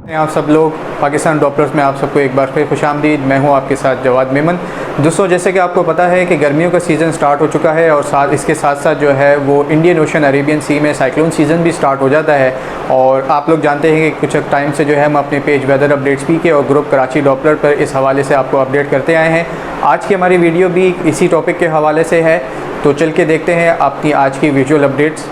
आप सब लोग पाकिस्तान डॉप्लर्स में आप सबको एक बार फिर खुशामदीद। मैं हूं आपके साथ जवाद मेमन। दोस्तों, जैसे कि आपको पता है कि गर्मियों का सीज़न स्टार्ट हो चुका है और इसके साथ साथ जो है वो इंडियन ओशन अरेबियन सी में साइक्लोन सीज़न भी स्टार्ट हो जाता है। और आप लोग जानते हैं कि कुछ टाइम से जो है हम अपने पेज वेदर अपडेट्स पी के और ग्रुप कराची डॉप्लर पर इस हवाले से आपको अपडेट करते आए हैं। आज की हमारी वीडियो भी इसी टॉपिक के हवाले से है, तो चल के देखते हैं आपकी आज की विजुअल अपडेट्स।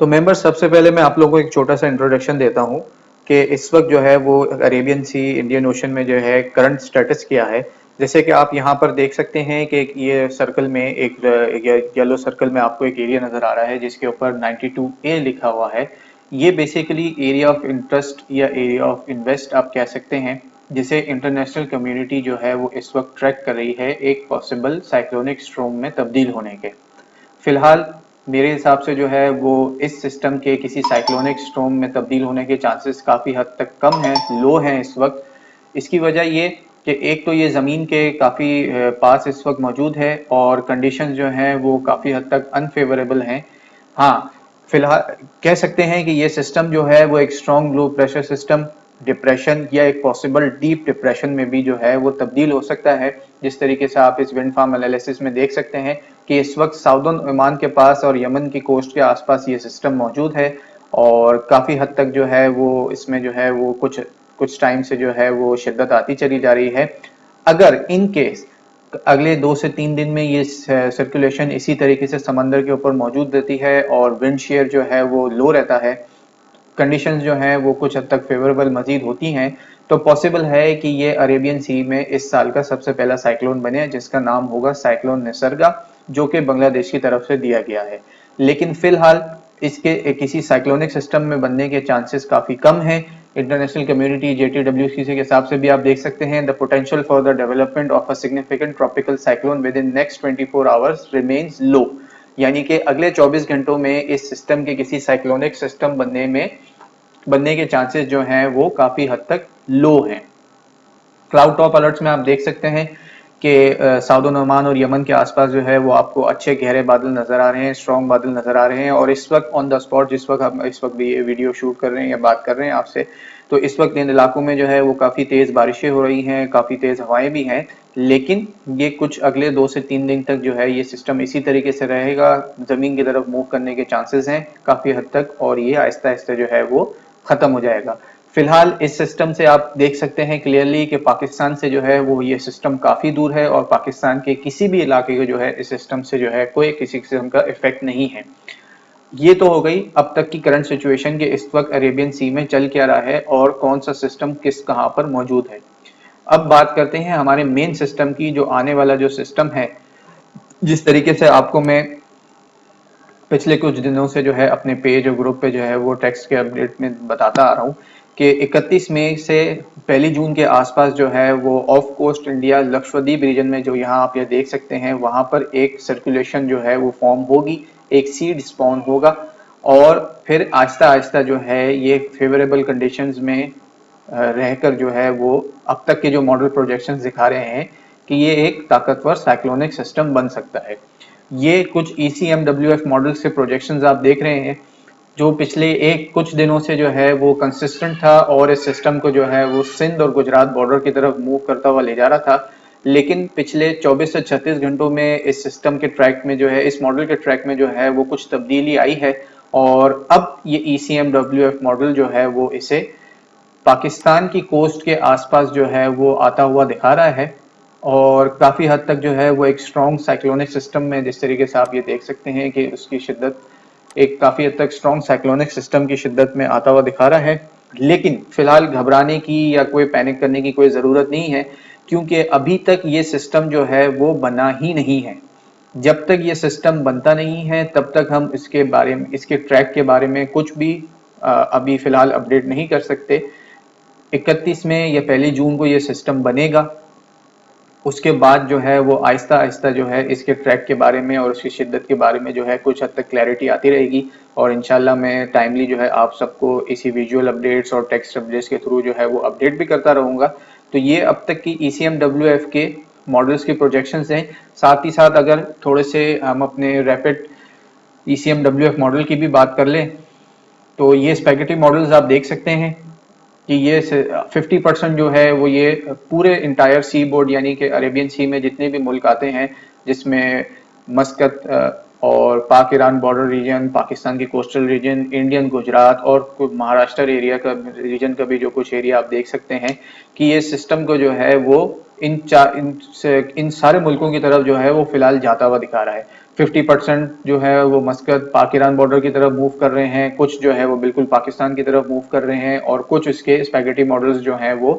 तो मेंबर, सबसे पहले मैं आप लोगों को एक छोटा सा इंट्रोडक्शन देता हूं कि इस वक्त जो है वो अरेबियन सी इंडियन ओशन में जो है करंट स्टेटस क्या है। जैसे कि आप यहां पर देख सकते हैं कि ये सर्कल में एक येलो सर्कल में आपको एक एरिया नज़र आ रहा है जिसके ऊपर 92A लिखा हुआ है। ये बेसिकली एरिया ऑफ इंटरेस्ट या एरिया ऑफ इन्वेस्ट आप कह सकते हैं, जिसे इंटरनेशनल कम्युनिटी जो है वो इस वक्त ट्रैक कर रही है एक पॉसिबल साइक्लोनिक स्ट्रॉम में तब्दील होने के। फिलहाल मेरे हिसाब से जो है वो इस सिस्टम के किसी साइक्लोनिक स्टॉर्म में तब्दील होने के चांसेस काफ़ी हद तक कम हैं, लो हैं इस वक्त। इसकी वजह ये कि एक तो ये ज़मीन के काफ़ी पास इस वक्त मौजूद है और कंडीशन जो हैं वो काफ़ी हद तक अनफेवरेबल हैं। हाँ, फिलहाल कह सकते हैं कि ये सिस्टम जो है वो एक strong low pressure system depression या एक पॉसिबल डीप डिप्रेशन में भी जो है वो तब्दील हो सकता है। जिस तरीके से आप इस विंड फार्म एनालिसिस में देख सकते हैं कि इस वक्त साउदर्न ओमान के पास और यमन की कोस्ट के आसपास ये सिस्टम मौजूद है और काफ़ी हद तक जो है वो इसमें जो है वो कुछ कुछ टाइम से जो है वो शिद्दत आती चली जा रही है। अगर इन केस अगले 2 से 3 दिन में ये सर्कुलेशन इसी तरीके से समंदर के ऊपर मौजूद रहती है और विंड शेयर जो है वो लो रहता है, कंडीशंस जो हैं वो कुछ हद तक फेवरेबल मजीद होती हैं, तो पॉसिबल है कि ये अरेबियन सी में इस साल का सबसे पहला साइक्लोन बने जिसका नाम होगा साइक्लोन निसर्गा, जो कि बांग्लादेश की तरफ से दिया गया है। लेकिन फिलहाल इसके किसी साइक्लोनिक सिस्टम में बनने के चांसेस काफ़ी कम हैं। इंटरनेशनल कम्युनिटी JTWC के हिसाब से भी आप देख सकते हैं, the potential for the development of a significant tropical cyclone within next 24 hours remains low. यानी कि अगले 24 घंटों में इस सिस्टम के किसी साइक्लोनिक सिस्टम बनने के चांसेस जो हैं वो काफ़ी हद तक लो हैं। क्लाउड टॉप अलर्ट्स में आप देख सकते हैं कि साउदर्न ओमान और यमन के आसपास जो है वो आपको अच्छे गहरे बादल नजर आ रहे हैं, स्ट्रॉन्ग बादल नजर आ रहे हैं। और इस वक्त ऑन द स्पॉट जिस वक्त हम इस वक्त भी ये वीडियो शूट कर रहे हैं या बात कर रहे हैं आपसे, तो इस वक्त इन इलाकों में जो है वो काफ़ी तेज़ बारिशें हो रही हैं, काफ़ी तेज़ हवाएं भी हैं। लेकिन ये कुछ अगले 2 से 3 दिन तक जो है ये सिस्टम इसी तरीके से रहेगा, ज़मीन की तरफ मूव करने के चांसेस हैं काफ़ी हद तक, और ये आहिस्ता आहिस्ता जो है वो ख़त्म हो जाएगा। फिलहाल इस सिस्टम से आप देख सकते हैं क्लियरली कि पाकिस्तान से जो है वो ये सिस्टम काफ़ी दूर है और पाकिस्तान के किसी भी इलाके को जो है इस सिस्टम से जो है कोई किसी किस्म का इफेक्ट नहीं है। ये तो हो गई अब तक की करंट सिचुएशन के इस वक्त अरेबियन सी में चल क्या रहा है और कौन सा सिस्टम किस कहां पर मौजूद है। अब बात करते हैं हमारे मेन सिस्टम की, जो आने वाला जो सिस्टम है। जिस तरीके से आपको मैं पिछले कुछ दिनों से जो है अपने पेज और ग्रुप पे जो है वो टेक्स्ट के अपडेट में बताता आ रहा हूँ कि 31 मई से 1 जून के आसपास जो है वो off coast India Lakshadweep region में, जो यहाँ आप ये देख सकते हैं, वहाँ पर एक सर्कुलेशन जो है वो फॉर्म होगी, एक सीड स्पॉन होगा और फिर आहिस्ता आहिस्ता जो है ये फेवरेबल कंडीशंस में रहकर जो है वो अब तक के जो मॉडल प्रोजेक्शंस दिखा रहे हैं कि ये एक ताकतवर साइक्लोनिक सिस्टम बन सकता है। ये कुछ ECMWF मॉडल्स के प्रोजेक्शंस आप देख रहे हैं जो पिछले कुछ दिनों से जो है वो कंसिस्टेंट था और इस सिस्टम को जो है वो सिंध और गुजरात बॉर्डर की तरफ मूव करता हुआ ले जा रहा था। लेकिन पिछले 24 से 36 घंटों में इस सिस्टम के ट्रैक में जो है, इस मॉडल के ट्रैक में जो है वो कुछ तब्दीली आई है और अब ये ECMWF मॉडल जो है वो इसे पाकिस्तान की कोस्ट के आसपास जो है वो आता हुआ दिखा रहा है और काफ़ी हद तक जो है वो एक स्ट्रॉन्ग साइक्लोनिक सिस्टम में, जिस तरीके से आप ये देख सकते हैं कि उसकी शिद्दत एक काफ़ी हद तक स्ट्रॉन्ग साइक्लोनिक सिस्टम की शिद्दत में आता हुआ दिखा रहा है। लेकिन फिलहाल घबराने की या कोई पैनिक करने की कोई ज़रूरत नहीं है, क्योंकि अभी तक ये सिस्टम जो है वो बना ही नहीं है। जब तक ये सिस्टम बनता नहीं है तब तक हम इसके बारे में, इसके ट्रैक के बारे में कुछ भी अभी फिलहाल अपडेट नहीं कर सकते। 31 में या 1 जून को ये सिस्टम बनेगा, उसके बाद जो है वो आहिस्ता आहिस्ता जो है इसके ट्रैक के बारे में और उसकी शिद्दत के बारे में जो है कुछ हद तक क्लैरिटी आती रहेगी और इंशाल्लाह मैं टाइमली जो है आप सबको इसी विजुअल अपडेट्स और टेक्स्ट अपडेट्स के थ्रू जो है वो अपडेट भी करता रहूँगा। तो ये अब तक की ECMWF के मॉडल्स की प्रोजेक्शंस हैं। साथ ही साथ अगर थोड़े से हम अपने रैपिड ECMWF मॉडल की भी बात कर लें तो ये स्पैगेटी मॉडल्स आप देख सकते हैं कि ये 50% जो है वो ये पूरे इंटायर सी बोर्ड यानी कि अरेबियन सी में जितने भी मुल्क आते हैं, जिसमें मस्कत और पाक ईरान बॉर्डर रीजन, पाकिस्तान की कोस्टल रीजन, इंडियन गुजरात और महाराष्ट्र एरिया का रीजन का भी जो कुछ एरिया आप देख सकते हैं कि ये सिस्टम को जो है वो इन सारे मुल्कों की तरफ जो है वो फिलहाल जाता हुआ दिखा रहा है। 50% जो है वो मस्कत पाक ईरान बॉर्डर की तरफ मूव कर रहे हैं, कुछ जो है वो बिल्कुल पाकिस्तान की तरफ मूव कर रहे हैं और कुछ इसके स्पैगेटी मॉडल्स जो हैं वो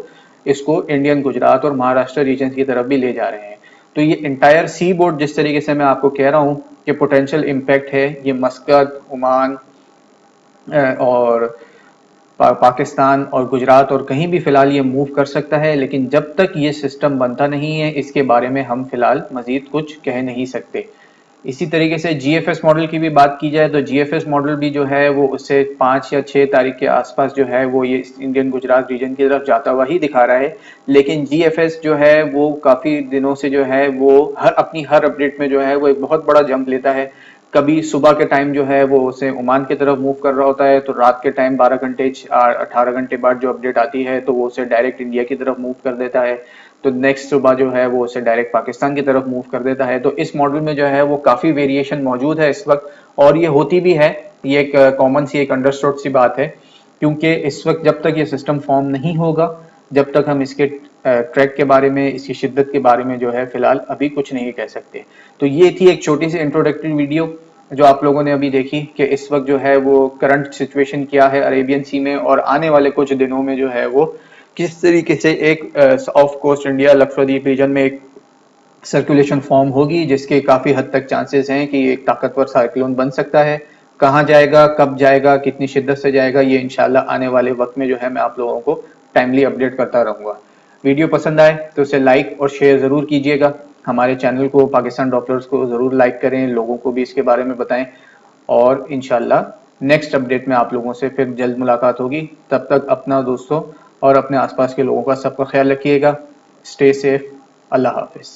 इसको इंडियन गुजरात और महाराष्ट्र रीजन की तरफ भी ले जा रहे हैं। तो ये इंटायर सी बोर्ड जिस तरीके से मैं आपको कह रहा हूँ कि पोटेंशियल इम्पैक्ट है, ये मस्कत, ओमान और पाकिस्तान और गुजरात और कहीं भी फिलहाल ये मूव कर सकता है, लेकिन जब तक ये सिस्टम बनता नहीं है इसके बारे में हम फिलहाल मजीद कुछ कह नहीं सकते। इसी तरीके से जीएफएस मॉडल की भी बात की जाए तो जीएफएस मॉडल भी जो है वो उससे 5 या 6 तारीख के आसपास जो है वो ये इंडियन गुजरात रीजन की तरफ जाता हुआ ही दिखा रहा है। लेकिन जीएफएस जो है वो काफ़ी दिनों से जो है वो हर अपडेट में जो है वो एक बहुत बड़ा जंप लेता है। कभी सुबह के टाइम जो है वो उसे ओमान की तरफ मूव कर रहा होता है, तो रात के टाइम 12 घंटे 18 घंटे बाद जो अपडेट आती है तो वो उसे डायरेक्ट इंडिया की तरफ मूव कर देता है। तो नेक्स्ट सुबह जो है वो उसे डायरेक्ट पाकिस्तान की तरफ मूव कर देता है। तो इस मॉडल में जो है वो काफ़ी वेरिएशन मौजूद है इस वक्त, और ये होती भी है। ये एक कॉमन सी एक अंडरस्टूड सी बात है, क्योंकि इस वक्त जब तक ये सिस्टम फॉर्म नहीं होगा, जब तक हम इसके ट्रैक के बारे में, इसकी शिद्दत के बारे में जो है फिलहाल अभी कुछ नहीं कह सकते। तो ये थी एक छोटी सी इंट्रोडक्टरी वीडियो जो आप लोगों ने अभी देखी कि इस वक्त जो है वो करंट सिचुएशन क्या है अरेबियन सी में, और आने वाले कुछ दिनों में जो है वो किस तरीके से एक off coast India Lakshadweep region में एक सर्कुलेशन फॉर्म होगी, जिसके काफ़ी हद तक चांसेस हैं कि एक ताकतवर साइक्लोन बन सकता है। कहाँ जाएगा, कब जाएगा, कितनी शिद्दत से जाएगा, ये इंशाल्लाह आने वाले वक्त में जो है मैं आप लोगों को टाइमली अपडेट करता रहूँगा। वीडियो पसंद आए तो उसे लाइक और शेयर ज़रूर कीजिएगा। हमारे चैनल को, पाकिस्तान डॉपलर्स को ज़रूर लाइक करें, लोगों को भी इसके बारे में बताएं, और इंशाल्लाह नेक्स्ट अपडेट में आप लोगों से फिर जल्द मुलाकात होगी। तब तक अपना, दोस्तों और अपने आसपास के लोगों का सबका ख्याल रखिएगा। Stay safe. अल्लाह हाफिज़।